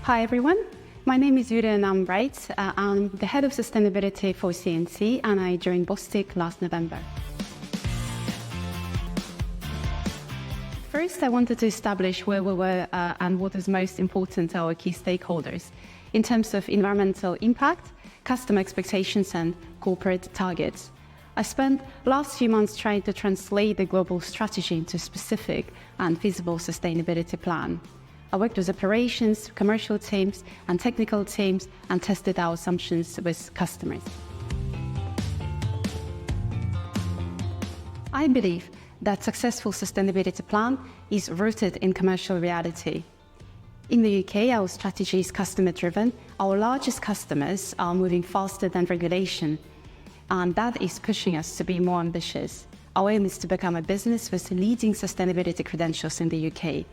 Hi everyone, my name is Yuliya Nam-Wright. I'm the head of sustainability for CNC and I joined Bostik last November. First, I wanted to establish where we were and what is most important to our key stakeholders in terms of environmental impact, customer expectations and corporate targets. I spent the last few months trying to translate the global strategy into a specific and feasible sustainability plan. I worked with operations, commercial teams and technical teams and tested our assumptions with customers. I believe that successful sustainability plan is rooted in commercial reality. In the UK, our strategy is customer-driven. Our largest customers are moving faster than regulation, and that is pushing us to be more ambitious. Our aim is to become a business with leading sustainability credentials in the UK.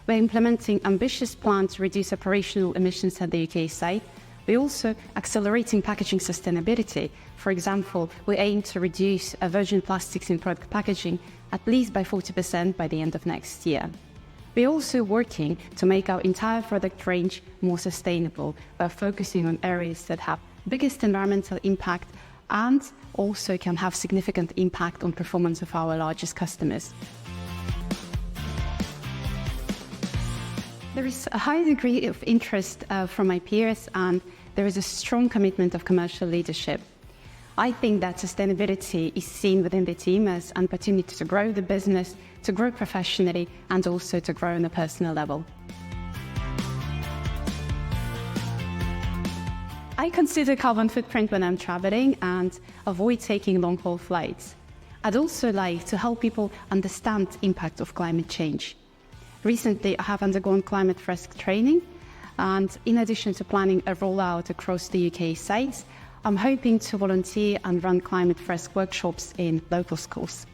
We're implementing ambitious plans to reduce operational emissions at the UK site. We're also accelerating packaging sustainability. For example, we aim to reduce virgin plastics in product packaging at least by 40% by the end of next year. We're also working to make our entire product range more sustainable by focusing on areas that have biggest environmental impact and also can have significant impact on performance of our largest customers. There is a high degree of interest from my peers and there is a strong commitment of commercial leadership. I think that sustainability is seen within the team as an opportunity to grow the business, to grow professionally and also to grow on a personal level. I consider carbon footprint when I'm traveling and avoid taking long-haul flights. I'd also like to help people understand the impact of climate change. Recently, I have undergone climate risk training, and in addition to planning a rollout across the UK sites, I'm hoping to volunteer and run climate risk workshops in local schools.